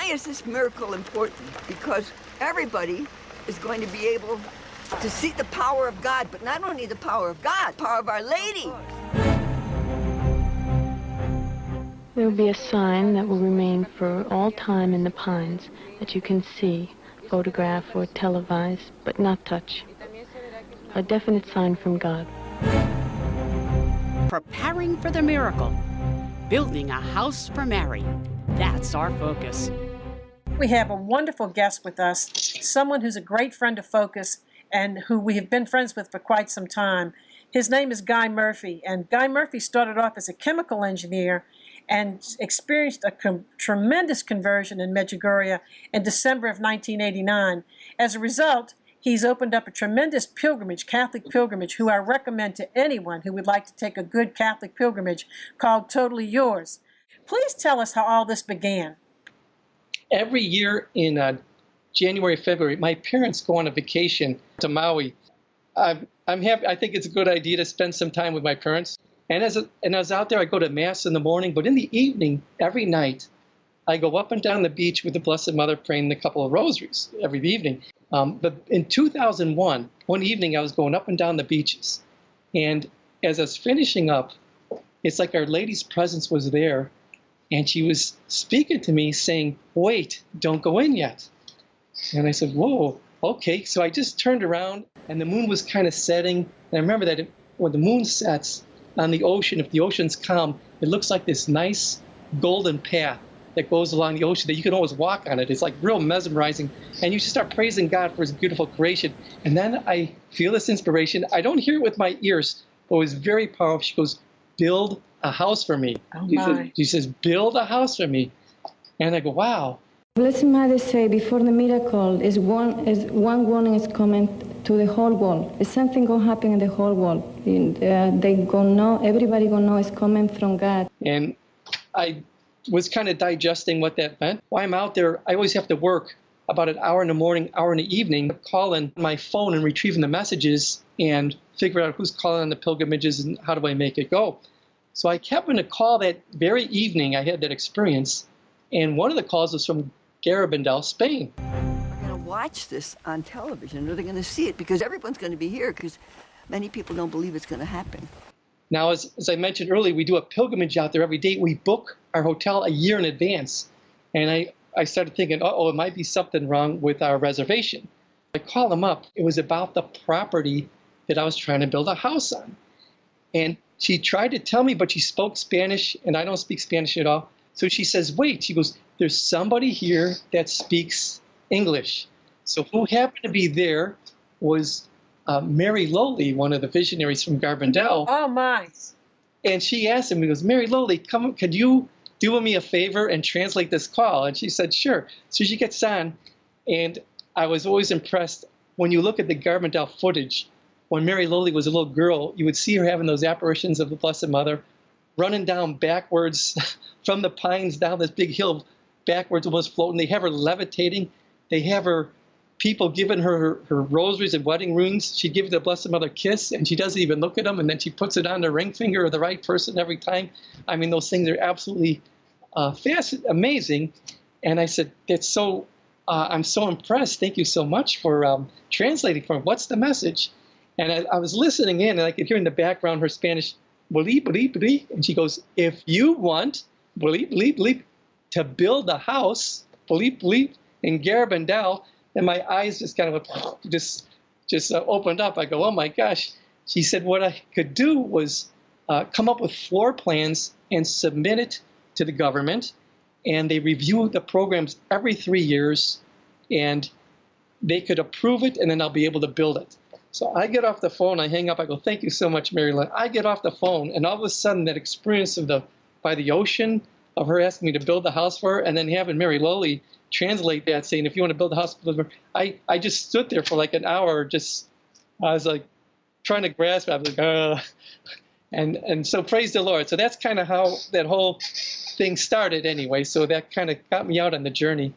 is this miracle important? Because everybody is going to be able to see the power of God, but not only the power of God, the power of Our Lady. There will be a sign that will remain for all time in the pines that you can see, photograph, or televise, but not touch. A definite sign from God. Preparing for the miracle. Building a house for Mary. That's our focus. We have a wonderful guest with us, someone who's a great friend of Focus and who we have been friends with for quite some time. His name is Guy Murphy, and Guy Murphy started off as a chemical engineer and experienced a tremendous conversion in Medjugorje in December of 1989. As a result, he's opened up a tremendous pilgrimage, Catholic pilgrimage, who I recommend to anyone who would like to take a good Catholic pilgrimage, called Totally Yours. Please tell us how all this began. Every year in January, February, my parents go on a vacation to Maui. I'm happy. I think it's a good idea to spend some time with my parents. And as I was out there, I go to Mass in the morning, but in the evening, every night, I go up and down the beach with the Blessed Mother praying a couple of rosaries every evening. But in 2001, one evening, I was going up and down the beaches. And as I was finishing up, it's like Our Lady's presence was there. And she was speaking to me saying, wait, don't go in yet. And I said, whoa, okay. So I just turned around and the moon was kind of setting. And I remember that when the moon sets on the ocean, if the ocean's calm, it looks like this nice golden path that goes along the ocean that you can always walk on it. It's like real mesmerizing. And you just start praising God for his beautiful creation. And then I feel this inspiration. I don't hear it with my ears, but it was very powerful. She goes, build a house for me. She says, build a house for me. And I go, wow. Blessed Mother say before the miracle is one warning is coming to the whole world. Is something going to happen in the whole world. They gonna know, everybody gonna know it's coming from God. And I was kind of digesting what that meant. While I'm out there, I always have to work about an hour in the morning, hour in the evening, calling my phone and retrieving the messages and figure out who's calling on the pilgrimages and how do I make it go. So I kept on a call that very evening. I had that experience. And one of the calls was from Garabandal, Spain. We're going to watch this on television, or they're going to see it, because everyone's going to be here, because many people don't believe it's going to happen. Now, as I mentioned earlier, we do a pilgrimage out there every day. We book our hotel a year in advance. And I started thinking, uh-oh, it might be something wrong with our reservation. I called them up. It was about the property that I was trying to build a house on. And she tried to tell me, but she spoke Spanish, and I don't speak Spanish at all. So she says, wait. She goes, there's somebody here that speaks English. So who happened to be there was Mary Lowley, one of the visionaries from Garabandal. Oh, my. And she asked him, he goes, Mary Lowley, come, could you do me a favor and translate this call? And she said, sure. So she gets on, and I was always impressed. When you look at the Garabandal footage, when Mary Lowley was a little girl, you would see her having those apparitions of the Blessed Mother, running down backwards from the pines down this big hill, backwards, almost floating. They have her levitating. They have her people giving her rosaries and wedding rings. She gives the Blessed Mother a kiss, and she doesn't even look at them, and then she puts it on the ring finger of the right person every time. I mean, those things are absolutely amazing. And I said, that's so, I'm so impressed. Thank you so much for translating for me. What's the message? And I was listening in, and I could hear in the background her Spanish, believe, believe, believe. And she goes, if you want, believe, believe, believe, to build a house, believe, believe, in Garabandal, and my eyes just kind of just opened up. I go, oh my gosh. She said what I could do was come up with floor plans and submit it to the government. And they review the programs every 3 years, and they could approve it, and then I'll be able to build it. So I get off the phone, I hang up, I go, thank you so much, Mary Lynn. I get off the phone, and all of a sudden that experience of by the ocean, of her asking me to build the house for her, and then having Mary Lowley translate that, saying, if you want to build a house, I just stood there for like an hour, I was like trying to grasp it. I was like, and so praise the Lord. So that's kind of how that whole thing started anyway. So that kind of got me out on the journey.